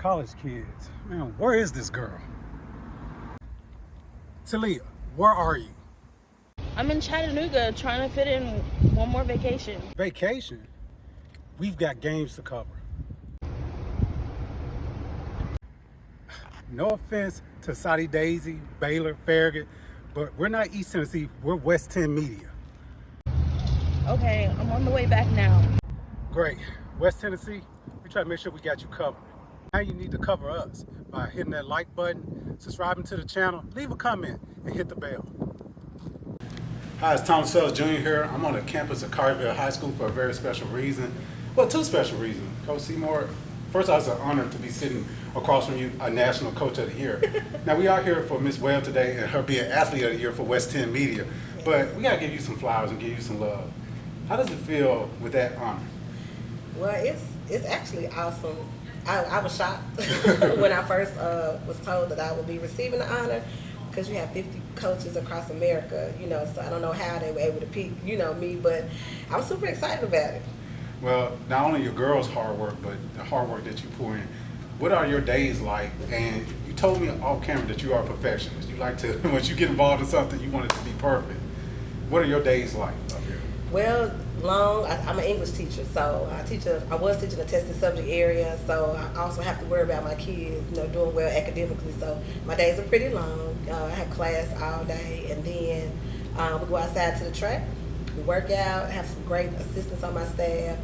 college kids. Man, where is this girl? Talia, where are you? I'm in Chattanooga trying to fit in one more vacation. Vacation? We've got games to cover. No offense to Saudi Daisy, Baylor, Farragut, but we're not East Tennessee, we're West 10 Media. Okay, I'm on the way back now. Great. West Tennessee, we try to make sure we got you covered. Now you need to cover us by hitting that like button, subscribing to the channel, leave a comment, and hit the bell. Hi, it's Thomas Sells Jr. here. I'm on the campus of Collierville High School for a very special reason. Well, two special reasons. Coach Seymour, first off, it's an honor to be sitting across from you, a National Coach of the Year. Now, we are here for Miss Webb today and her being Athlete of the Year for West 10 Media. But we got to give you some flowers and give you some love. How does it feel with that honor? Well, it's actually awesome. I was shocked when I first was told that I would be receiving the honor, because you have 50 coaches across America, so I don't know how they were able to pick, me, but I was super excited about it. Well, not only your girls' hard work, but the hard work that you pour in. What are your days like? And you told me off camera that you are a perfectionist. You like to, once you get involved in something, you want it to be perfect. What are your days like up here? Well, I'm an English teacher, so I was teaching a tested subject area, so I also have to worry about my kids, doing well academically. So my days are pretty long. I have class all day, and then we go outside to the track, we work out, have some great assistants on my staff.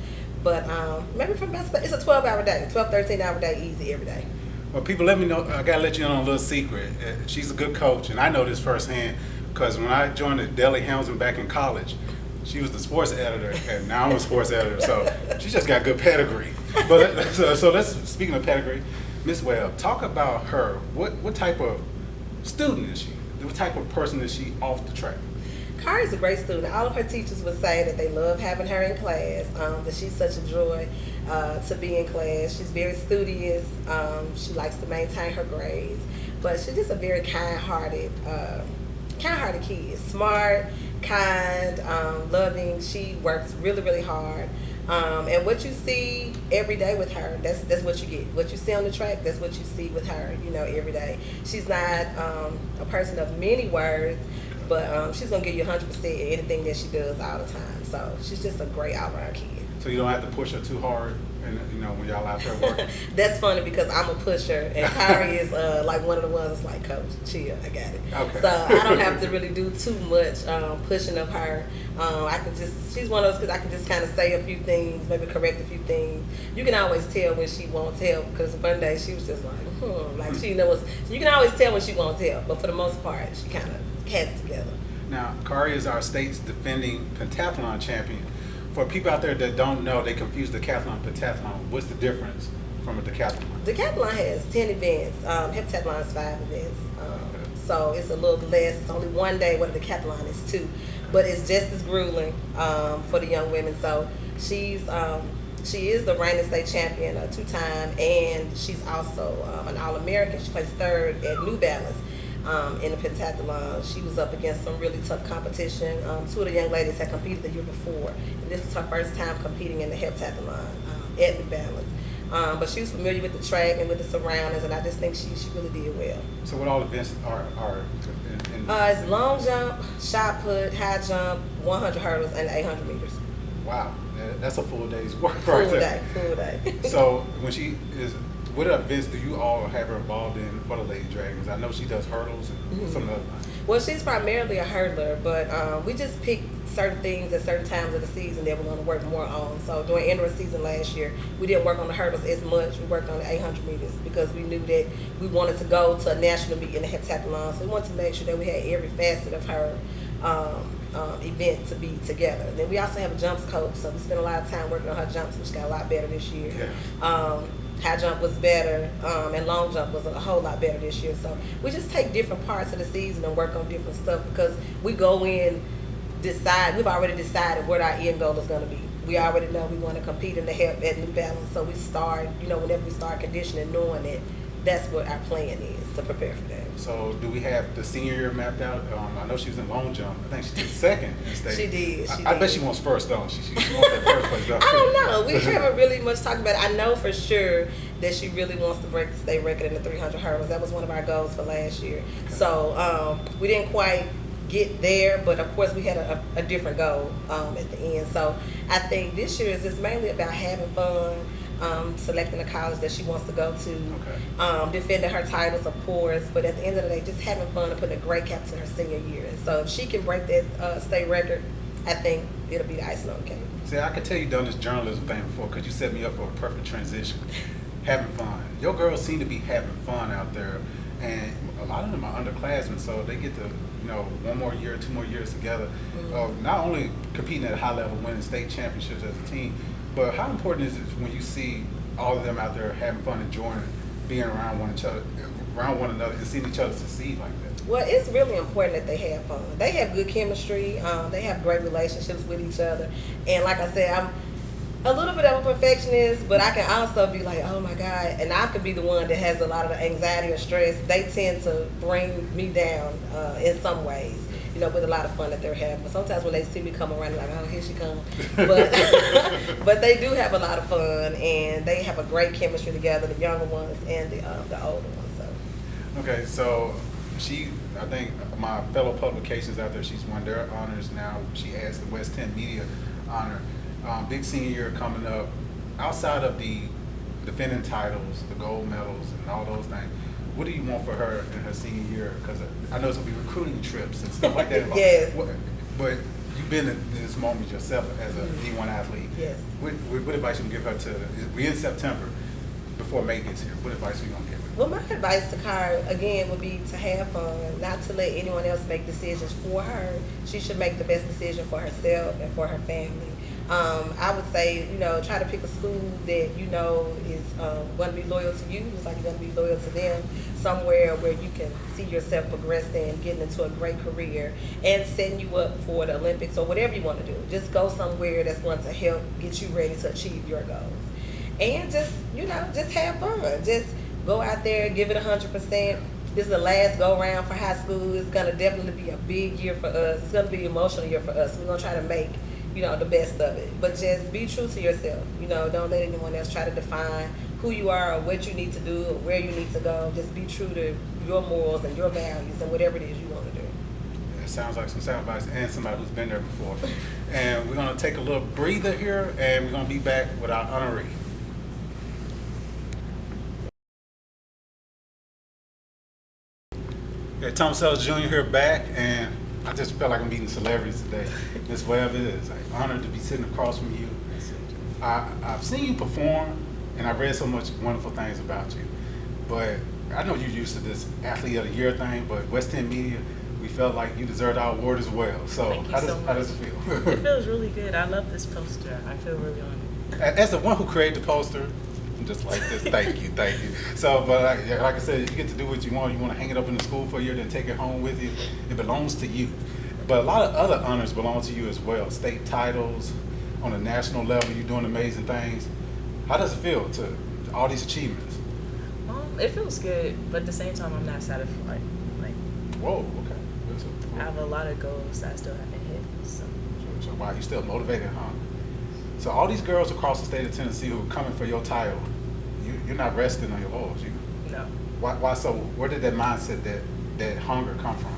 But maybe it's a 12-hour day, 13-hour day, easy every day. Well, people, let me know. I gotta let you in on a little secret. She's a good coach, and I know this firsthand because when I joined the Daily Hamilton back in college, she was the sports editor, and now I'm a sports editor, so she just got good pedigree. But so let's, speaking of pedigree, Miss Webb, talk about her. What type of student is she? What type of person is she off the track? Khari's a great student. All of her teachers would say that they love having her in class, that she's such a joy to be in class. She's very studious. She likes to maintain her grades, but she's just a very kind-hearted kid. Smart, kind, loving. She works really, really hard. And what you see every day with her, that's what you get. What you see on the track, that's what you see with her, every day. She's not a person of many words, but she's going to give you 100% in anything that she does all the time. So she's just a great all-around kid. So you don't have to push her too hard, and when y'all out there working. That's funny because I'm a pusher, and Khari is like one of the ones that's like, Coach, chill, I got it. Okay. So I don't have to really do too much pushing of her. She's one of those because I can just kind of say a few things, maybe correct a few things. You can always tell when she won't tell, because one day she was just like, like she knows. So you can always tell when she won't tell, but for the most part, she kind of has it together. Now, Khari is our state's defending pentathlon champion. For people out there that don't know, they confuse decathlon and pentathlon. What's the difference from a decathlon? Decathlon has 10 events. Heptathlon is 5 events. So it's a little less. It's only one day, what a decathlon is 2. But it's just as grueling for the young women. So she is the reigning state champion 2-time, and she's also an All-American. She placed 3rd at New Balance. In the pentathlon. She was up against some really tough competition. 2 of the young ladies had competed the year before, and this was her first time competing in the heptathlon at New Balance. But she was familiar with the track and with the surroundings, and I just think she really did well. So what all events are in it's long jump, shot put, high jump, 100 hurdles, and 800 meters. Wow, that's a full day's work Full right there. Full day. So when she is, what events do you all have her involved in for the Lady Dragons? I know she does hurdles and some of the other things. Well, she's primarily a hurdler, but we just pick certain things at certain times of the season that we're going to work more on. So during end of the season last year, we didn't work on the hurdles as much. We worked on the 800 meters because we knew that we wanted to go to a national meet in the heptathlon. So we wanted to make sure that we had every facet of her event to be together. And then we also have a jumps coach, so we spent a lot of time working on her jumps, which got a lot better this year. Yeah. High jump was better, and long jump was a whole lot better this year. So we just take different parts of the season and work on different stuff because we go in, we've already decided what our end goal is going to be. We already know we want to compete in the hep at New Balance, so we start, whenever we start conditioning, knowing that that's what our plan is to prepare for that. So do we have the senior year mapped out? I know she was in long jump. I think she did second in state. She did. I bet she wants first, don't she? She wants that first place, don't she? I don't know. We haven't really much talked about it. I know for sure that she really wants to break the state record in the 300 hurdles. That was one of our goals for last year. Okay. So we didn't quite get there, but of course we had a different goal at the end. So I think this year is just mainly about having fun, selecting a college that she wants to go to, defending her titles, of course, but at the end of the day, just having fun and putting a great cap to her senior year. And so if she can break that state record, I think it'll be the icing on the cake. See, I can tell you've done this journalism thing before because you set me up for a perfect transition. Having fun. Your girls seem to be having fun out there, and a lot of them are underclassmen, so they get to, you know, 1 more year, 2 more years together, not only competing at a high level, winning state championships as a team, but how important is it when you see all of them out there having fun, enjoying being around one another, and seeing each other succeed like that? Well, it's really important that they have fun. They have good chemistry. They have great relationships with each other. And like I said, I'm a little bit of a perfectionist, but I can also be like, oh my God, and I could be the one that has a lot of the anxiety or stress. They tend to bring me down in some ways, you know, with a lot of fun that they're having. But sometimes when they see me come around, they're like, oh, here she comes. But but they do have a lot of fun, and they have a great chemistry together, the younger ones and the older ones. So. Okay, so I think my fellow publications out there, she's won their honors now. She has the West 10 Media honor. Big senior year coming up. Outside of the defending titles, the gold medals, and all those things, what do you want for her in her senior year? Because I know it's going to be recruiting trips and stuff like that. Yes. But you've been in this moment yourself as a D1 athlete. Yes. What advice you can give her we're in September, before May gets here. What advice are you going to give her? Well, my advice to Khari, again, would be to have fun, not to let anyone else make decisions for her. She should make the best decision for herself and for her family. I would say, you know, try to pick a school that you know is going to be loyal to you, just like you're going to be loyal to them, somewhere where you can see yourself progressing, getting into a great career, and setting you up for the Olympics or whatever you want to do. Just go somewhere that's going to help get you ready to achieve your goals. And just, you know, just have fun. Just go out there, give it 100%. This is the last go-round for high school. It's going to definitely be a big year for us. It's going to be an emotional year for us. We're going to try to make, you know, the best of it. But just be true to yourself. You know, don't let anyone else try to define who you are or what you need to do or where you need to go. Just be true to your morals and your values and whatever it is you want to do. It sounds like some sound advice and somebody who's been there before. And we're going to take a little breather here, and we're going to be back with our honoree. Yeah, Tom Sellers Jr. here back, and I just felt like I'm meeting celebrities today. Miss Webb, it is an honor to be sitting across from you. I've seen you perform, and I've read so much wonderful things about you. But I know you're used to this Athlete of the Year thing, but West 10 Media, we felt like you deserved our award as well. So how does it feel? It feels really good. I love this poster. I feel really honored. As the one who created the poster, I'm just like this. Thank you. So, but like I said, you get to do what you want. You want to hang it up in the school for a year, then take it home with you. It belongs to you. But a lot of other honors belong to you as well. State titles, on a national level, you're doing amazing things. How does it feel to all these achievements? It feels good, but at the same time, I'm not satisfied. Like, whoa, okay. I have a lot of goals that I still haven't hit. So wow, you're still motivated, huh? So all these girls across the state of Tennessee who are coming for your title, you're not resting on your laurels. No. Why so? Where did that mindset, that hunger come from?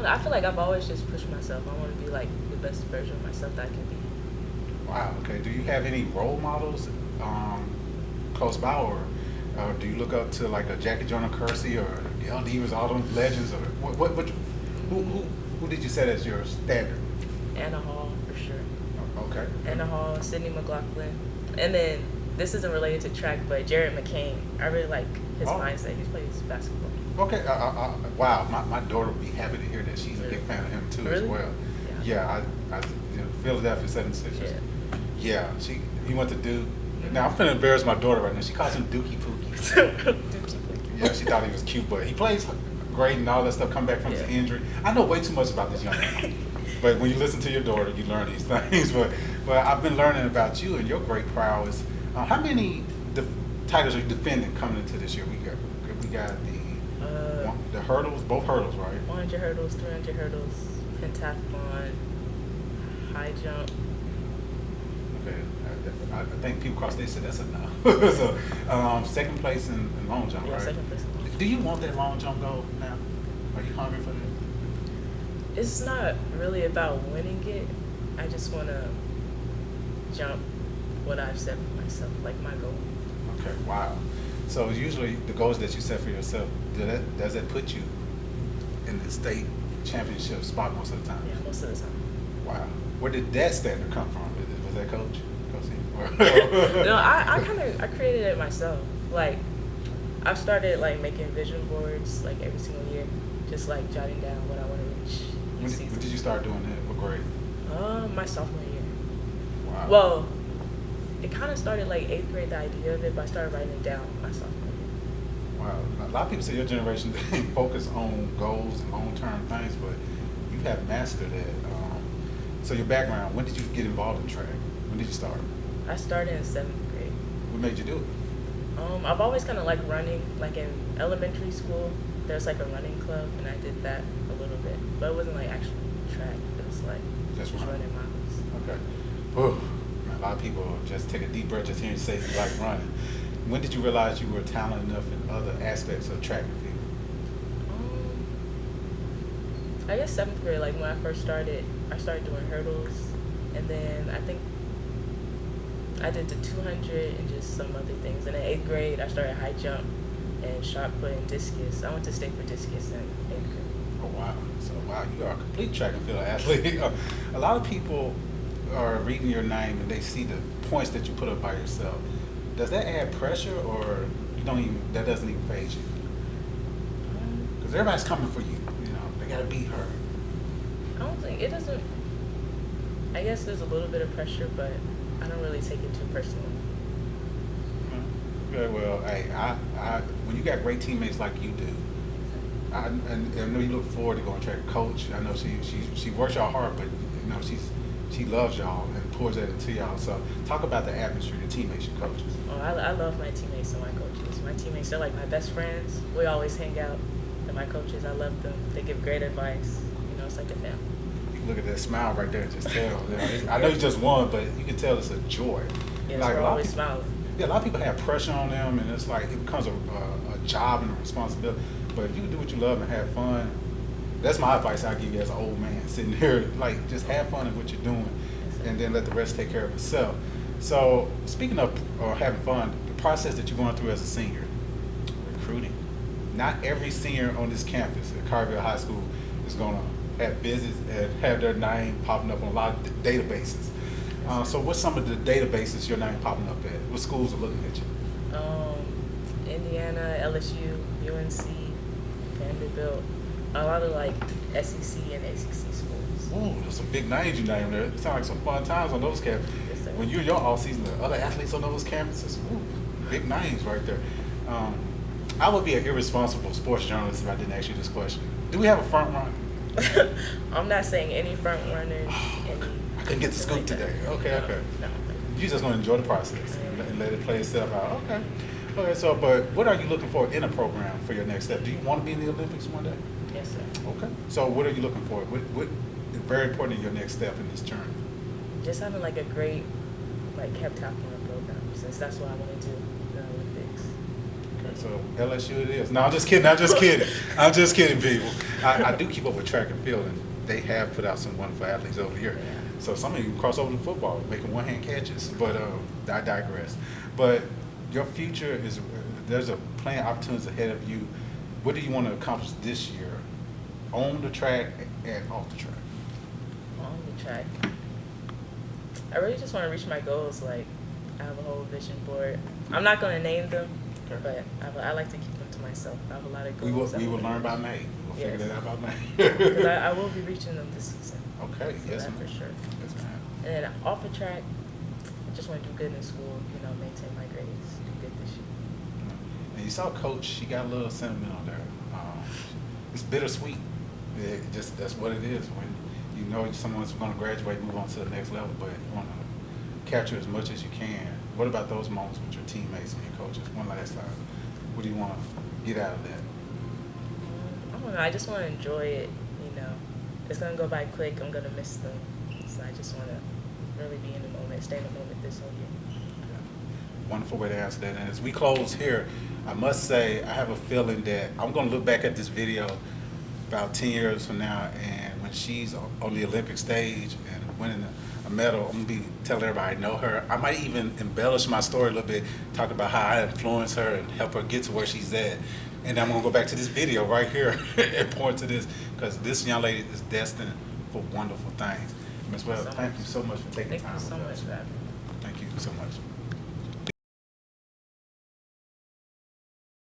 I feel like I've always just pushed myself. I want to be like the best version of myself that I can be. Wow. Okay. Do you have any role models close by, or do you look up to like a Jackie Joyner-Kersee or Gail Devers, all those legends, or who did you set as your standard? Anna Hall for sure. Okay. Anna Hall, Sydney McLaughlin, and then this isn't related to track, but Jared McCain. I really like his mindset. He plays basketball. Okay. Wow. My daughter would be happy to hear that. She's a big fan of him too as well. Yeah. I Philadelphia 76ers. Yeah. He went to Duke. Now I'm finna embarrass my daughter right now. She calls him Dookie Pookie. Yeah, she thought he was cute, but he plays great and all that stuff. Come back from his injury. I know way too much about this young man. But when you listen to your daughter, you learn these things. But I've been learning about you and your great prowess. How many titles are you defending coming into this year? We got the hurdles, both hurdles, right? 100 hurdles, 300 hurdles, pentathlon, high jump. Okay, I think people across state said that's enough. So, second place in long jump, Yeah, right? second place. Do you want that long jump goal now? Are you hungry for that? It's not really about winning it. I just want to jump what I've set for myself, like my goal. Okay, wow. So usually the goals that you set for yourself, does that put you in the state championship spot most of the time? Yeah, most of the time. Wow. Where did that standard come from? Was that Coach Seymour? No, I created it myself. Like, I've started like making vision boards like every single year, just like jotting down what I want to reach. When did you start doing that? What grade? My sophomore year. Wow. Well, it kind of started like 8th grade, the idea of it, but I started writing it down my sophomore year. Wow. A lot of people say your generation didn't focus on goals and long-term things, but you have mastered it. So your background, when did you get involved in track? When did you start? I started in 7th grade. What made you do it? I've always kind of liked running. Like in elementary school, there's like a running club, and I did that a little bit. But it wasn't like actually track. It was like Just just running. running miles. Okay. Whew. A lot of people just take a deep breath just hearing you say you like running. When did you realize you were talented enough in other aspects of track and field? I guess 7th grade, like when I first started, I started doing hurdles, and then I think I did the 200 and just some other things. And in 8th grade, I started high jump and shot put and discus. I went to state for discus in 8th grade. Oh, wow. So, wow, you are a complete track and field athlete. A lot of people are reading your name and they see the points that you put up by yourself. Does that add pressure, or that doesn't even faze you? Because everybody's coming for you. They got to beat her. I don't think, it doesn't, I guess there's a little bit of pressure, but I don't really take it too personally. Very well. Hey, I when you got great teammates like you do, I know you look forward to going track. Coach, I know she works y'all hard, but she loves y'all and pours that into y'all. So talk about the atmosphere, the teammates, your coaches. Oh, I love my teammates and my coaches. My teammates, they're like my best friends. We always hang out. And my coaches, I love them. They give great advice. It's like a family. You can look at that smile right there and just tell. I know you just won, but you can tell it's a joy. Yes, like, we're always smiling. Yeah, a lot of people have pressure on them, and it's like it becomes a job and a responsibility. But if you do what you love and have fun, that's my advice I give you as an old man sitting here. Like, just have fun in what you're doing, and then let the rest take care of itself. So, speaking of having fun, the process that you're going through as a senior, recruiting. Not every senior on this campus at Collierville High School is going to have visits and have their name popping up on a lot of databases. So what's some of the databases your name popping up at? What schools are looking at you? Indiana, LSU, UNC, Vanderbilt, a lot of like SEC and ACC schools. Ooh, there's some big names you named there. It sounds like some fun times on those campuses. Yes, sir. When you're your all season, the other athletes on those campuses, ooh, big names right there. I would be an irresponsible sports journalist if I didn't ask you this question. Do we have a front runner? I'm not saying any front runners. I couldn't get the scoop today. Okay. No. You just want to enjoy the process and let it play itself out. Okay. So, but what are you looking for in a program for your next step? Do you want to be in the Olympics one day? Yes, sir. Okay. So, what are you looking for? What is very important in your next step in this journey? Just having like a great heptathlon program, since that's what I want to do in the Olympics. Okay, so LSU it is. No, I'm just kidding. I'm just kidding, people. I do keep up with track and field, and they have put out some wonderful athletes over here. Yeah. So some of you cross over to football, making one-hand catches. But I digress. But your future is, there's a plenty of opportunities ahead of you. What do you want to accomplish this year on the track and off the track? On the track, I really just want to reach my goals. Like, I have a whole vision board. I'm not going to name them, Okay. but I like to keep them to myself. I have a lot of goals. We will learn by May. We'll figure Yes. that out by May. Because I will be reaching them this season. Okay, So yes, that ma'am. for sure. Yes, ma'am. And then off the track, I just want to do good in school, maintain my grades, do good this year. And you saw Coach, she got a little sentimental there. It's bittersweet. That's what it is when you know someone's going to graduate, move on to the next level, but you want to capture as much as you can. What about those moments with your teammates and your coaches? One last time. What do you want to get out of that? I don't know. I just want to enjoy it. You know, it's gonna go by quick. I'm gonna miss them. So I just want to really be in the moment, stay in the moment this whole year. Wonderful way to answer that. And as we close here, I must say I have a feeling that I'm going to look back at this video about 10 years from now, and when she's on the Olympic stage and winning a medal, I'm going to be telling everybody I know her. I might even embellish my story a little bit, talk about how I influenced her and help her get to where she's at. And then I'm going to go back to this video right here and point to this, because this young lady is destined for wonderful things. Ms. Webb, thank you so much for taking time with us. Thank you so much for having me. Thank you so much.